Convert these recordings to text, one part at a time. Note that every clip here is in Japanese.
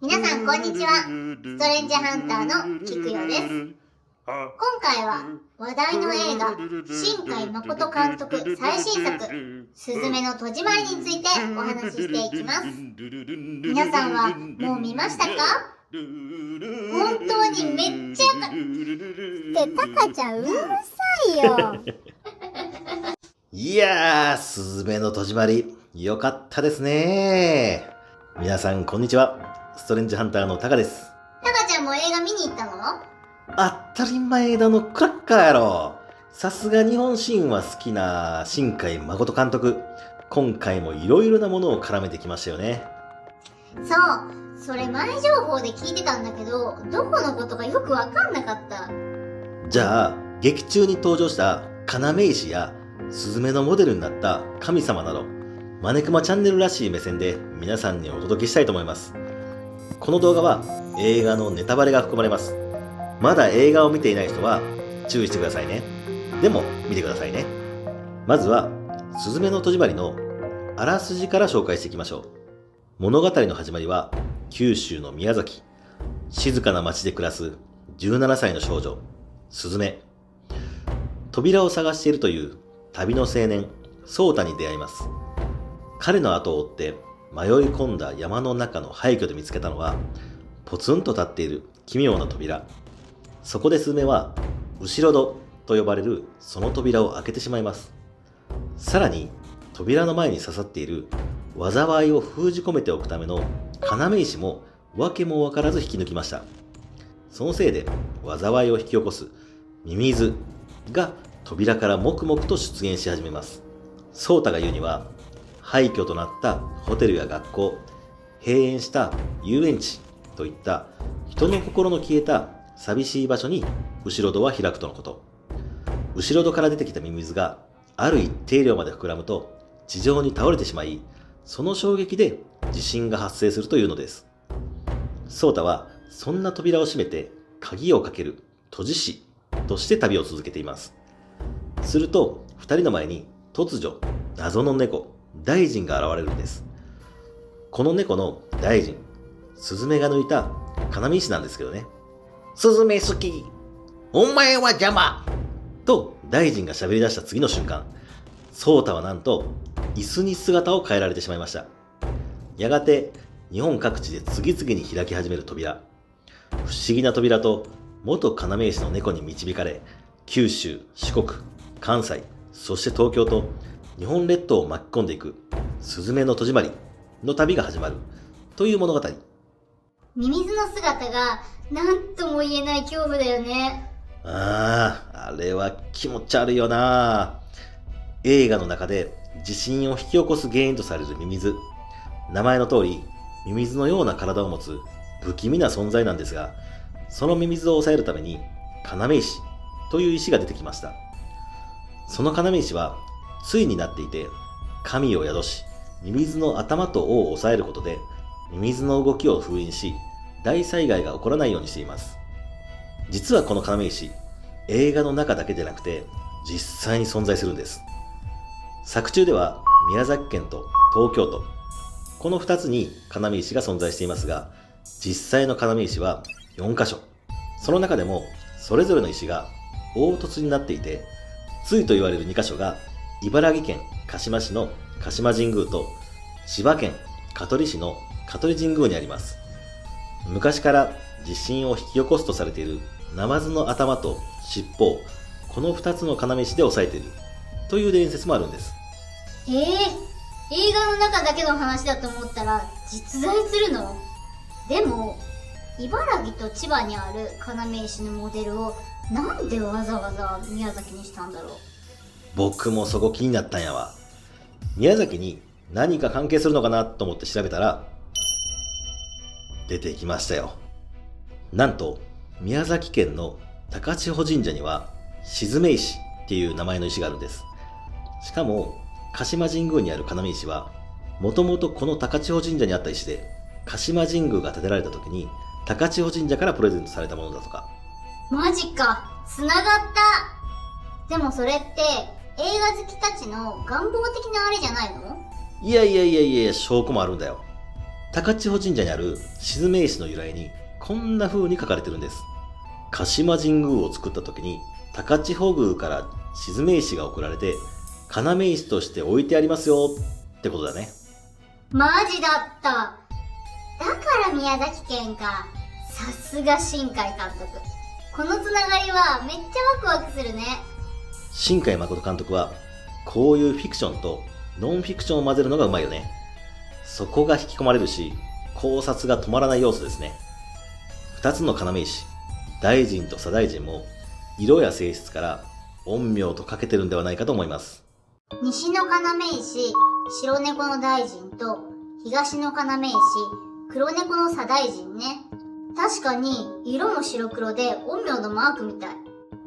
皆さんこんにちは。ストレンジハンターのキクヨです。今回は話題の映画新海誠監督最新作すずめの戸締まりについてお話ししていきます。皆さんはもう見ましたか？本当にめっちゃってタカちゃんうるさいよ。いやー、すずめの戸締まり、よかったですね。皆さんこんにちは。ストレンジハンターのタカです。タカちゃんも映画見に行ったの？当たり前だのクラッカーやろ。さすが日本神話好きな新海誠監督。今回もいろいろなものを絡めてきましたよね。そう、それ前情報で聞いてたんだけど、どこのことかよくわかんなかった。じゃあ、劇中に登場した要石やスズメのモデルになった神様など、マネクマチャンネルらしい目線で皆さんにお届けしたいと思います。この動画は映画のネタバレが含まれます。まだ映画を見ていない人は注意してくださいね。でも見てくださいね。まずは、すずめの戸締まりのあらすじから紹介していきましょう。物語の始まりは、九州の宮崎。静かな町で暮らす17歳の少女、すずめ。扉を探しているという旅の青年、宗太に出会います。彼の後を追って迷い込んだ山の中の廃墟で見つけたのは、ポツンと立っている奇妙な扉。そこですずめは、後ろ戸と呼ばれるその扉を開けてしまいます。さらに、扉の前に刺さっている災いを封じ込めておくための要石も訳も分からず引き抜きました。そのせいで、災いを引き起こすミミズが扉から黙々と出現し始めます。宗太が言うには、廃墟となったホテルや学校、閉園した遊園地といった人の心の消えた寂しい場所に後ろ戸は開くとのこと。後ろ戸から出てきたミミズがある一定量まで膨らむと地上に倒れてしまい、その衝撃で地震が発生するというのです。宗太はそんな扉を閉めて鍵をかける閉じ師として旅を続けています。すると二人の前に突如謎の猫大臣が現れるんです。この猫の大臣、スズメが抜いた要石なんですけどね。スズメ好き。お前は邪魔。と大臣が喋り出した次の瞬間、宗太はなんと椅子に姿を変えられてしまいました。やがて日本各地で次々に開き始める扉。不思議な扉と元要石の猫に導かれ、九州、四国、関西、そして東京と日本列島を巻き込んでいくすずめの戸締まりの旅が始まるという物語。ミミズの姿がなんとも言えない恐怖だよね。あれは気持ち悪いよな。映画の中で地震を引き起こす原因とされるミミズ。名前の通り、ミミズのような体を持つ不気味な存在なんですが、そのミミズを抑えるために要石という石が出てきました。その要石は対になっていて、神を宿し、ミミズの頭と尾を抑えることで、ミミズの動きを封印し、大災害が起こらないようにしています。実はこの要石、映画の中だけでなくて、実際に存在するんです。作中では宮崎県と東京都、この2つに要石が存在していますが、実際の要石は4カ所。その中でもそれぞれの石が凹凸になっていて、対と言われる2カ所が茨城県鹿嶋市の鹿島神宮と千葉県香取市の香取神宮にあります。昔から地震を引き起こすとされているナマズの頭と尻尾をこの2つの要石で押さえているという伝説もあるんです。映画の中だけの話だと思ったら実在するの？でも茨城と千葉にある要石のモデルをなんでわざわざ宮崎にしたんだろう。僕もそこ気になったんやわ。宮崎に何か関係するのかなと思って調べたら出てきましたよ。なんと宮崎県の高千穂神社には静明石っていう名前の石があるんです。しかも鹿島神宮にある要石はもともとこの高千穂神社にあった石で、鹿島神宮が建てられた時に高千穂神社からプレゼントされたものだとか。マジか、つながった。でもそれって映画好きたちの願望的なあれじゃないの？いや、証拠もあるんだよ。高千穂神社にある静明石の由来にこんな風に書かれてるんです。鹿島神宮を作った時に高千穂宮から静明石が送られて、要石として置いてありますよってことだね。マジだった。だから宮崎県か。さすが新海監督。このつながりはめっちゃワクワクするね。新海誠監督はこういうフィクションとノンフィクションを混ぜるのがうまいよね。そこが引き込まれるし、考察が止まらない要素ですね。二つの要石、大臣と左大臣も色や性質から陰陽とかけてるんではないかと思います。西の要石、白猫の大臣と東の要石、黒猫の左大臣ね。確かに色も白黒で陰陽のマークみたい。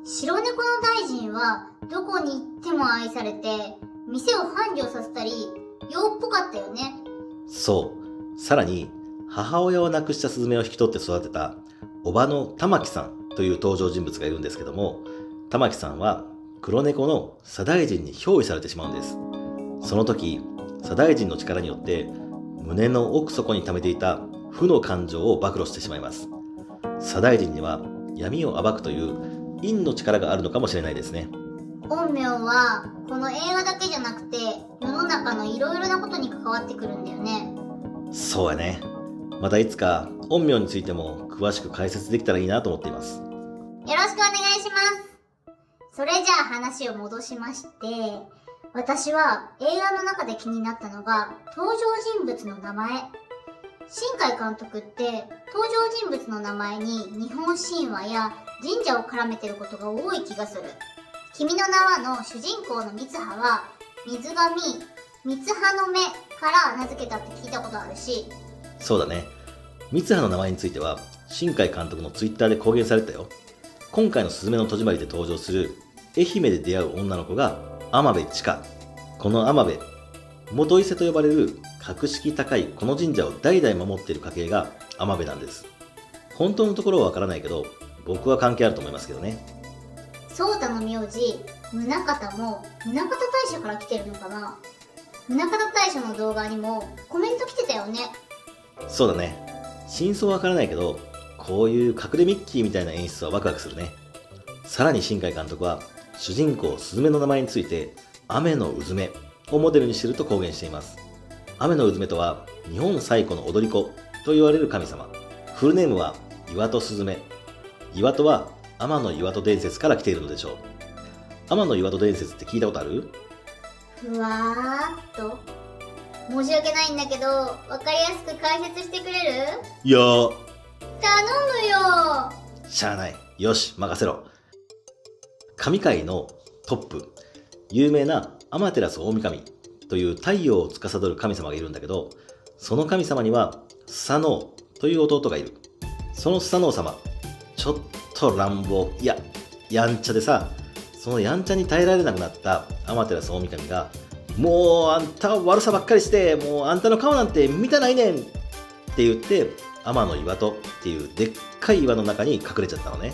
白猫の大臣はどこに行っても愛されて、店を繁盛させたり陽っぽかったよね。そう。さらに母親を亡くしたスズメを引き取って育てた叔母の玉木さんという登場人物がいるんですけども、玉木さんは黒猫の左大臣に憑依されてしまうんです。その時、左大臣の力によって胸の奥底に溜めていた負の感情を暴露してしまいます。左大臣には闇を暴くという陰の力があるのかもしれないですね。陰陽はこの映画だけじゃなくて世の中のいろいろなことに関わってくるんだよね。そうやね。またいつか陰陽についても詳しく解説できたらいいなと思っています。よろしくお願いします。それじゃあ話を戻しまして、私は映画の中で気になったのが登場人物の名前。新海監督って登場人物の名前に日本神話や神社を絡めてることが多い気がする。君の名はの主人公の三葉は水神、三葉の目から名付けたって聞いたことあるし。そうだね。三葉の名前については新海監督のツイッターで公言されたよ。今回のすずめの戸締まりで登場する愛媛で出会う女の子が天部千佳。この天部、元伊勢と呼ばれる格式高いこの神社を代々守っている家系が天部なんです。本当のところはわからないけど、僕は関係あると思いますけどね。宗太の名字、宗方も宗方大社から来てるのかな。宗方大社の動画にもコメント来てたよね。そうだね。真相はわからないけど、こういう隠れミッキーみたいな演出はワクワクするね。さらに新海監督は主人公スズメの名前について雨のうずめをモデルにしていると公言しています。雨のうずめとは日本最古の踊り子と言われる神様。フルネームは岩戸すずめ。岩戸は天の岩戸伝説から来ているのでしょう。天の岩戸伝説って聞いたことある？ふわーっと。申し訳ないんだけど、わかりやすく解説してくれる？いやー。頼むよ。しゃあない。よし、任せろ。神界のトップ、有名な天照大神という太陽を司る神様がいるんだけど、その神様にはスサノオという弟がいる。そのスサノオ様、ちょっと乱暴、いや、やんちゃでさ、そのやんちゃに耐えられなくなった天照大神が、もうあんたは悪さばっかりして、もうあんたの顔なんて見たないねんって言って、天の岩戸っていうでっかい岩の中に隠れちゃったのね。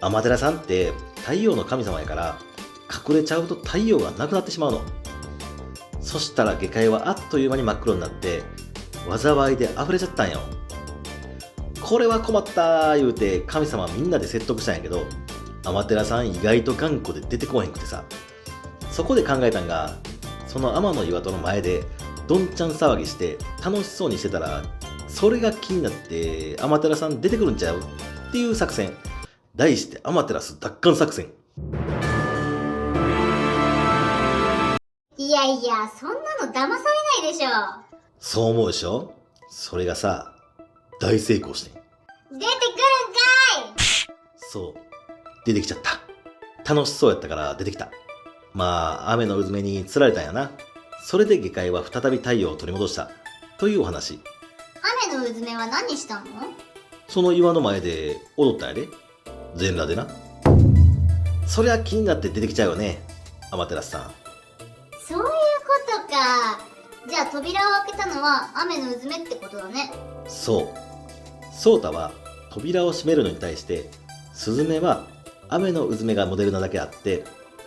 天照さんって太陽の神様やから、隠れちゃうと太陽がなくなってしまうの。そしたら下界はあっという間に真っ黒になって、災いで溢れちゃったんよ。これは困った言うて神様みんなで説得したんやけど、天照さん意外と頑固で出てこへんくてさ。そこで考えたんが、その天の岩戸の前でどんちゃん騒ぎして楽しそうにしてたら、それが気になって天照さん出てくるんちゃうっていう作戦。題してアマテラス奪還作戦。いやいや、そんなの騙されないでしょ。そう思うでしょ。それがさ、大成功してん。出てくるんかい。そう、出てきちゃった。楽しそうやったから出てきた。まあ雨のうずめに釣られたんやな。それで下界は再び太陽を取り戻したというお話。雨のうずめは何したの？その岩の前で踊ったんやで。全裸でな。そりゃ気になって出てきちゃうよね、アマテラスさん。そういうことか。じゃあ扉を開けたのは雨のうずめってことだね。そう。ソータは扉を閉めるのに対して、スズメは雨のうずめがモデルなだけあって、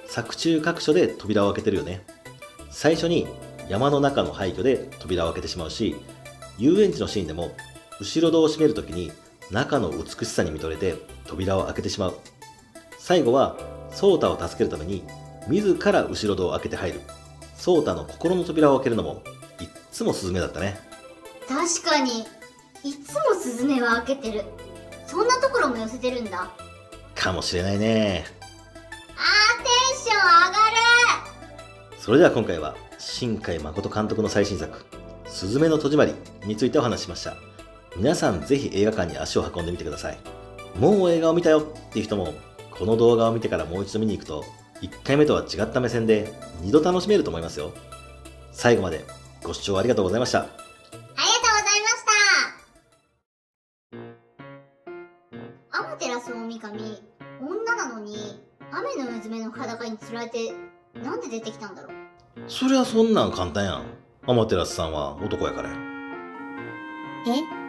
作中各所で扉を開けてるよね。最初に山の中の廃墟で扉を開けてしまうし、遊園地のシーンでも後ろ戸を閉めるときに中の美しさに見とれて扉を開けてしまう。最後はソータを助けるために自ら後ろ戸を開けて入る。ソータの心の扉を開けるのもいっつもスズメだったね。確かに、いつもスズメは開けてる。そんなところも寄せてるんだ。かもしれないね。テンション上がる。それでは今回は新海誠監督の最新作「すずめの戸締まり」についてお話ししました。皆さんぜひ映画館に足を運んでみてください。もう映画を見たよっていう人もこの動画を見てからもう一度見に行くと1回目とは違った目線で2度楽しめると思いますよ。最後までご視聴ありがとうございました。ありがとうございました。アマテラスオオミカミ、女なのに雨のうずめの裸に釣られてなんで出てきたんだろう。そりゃそんなん簡単やん。アマテラスさんは男やからや。え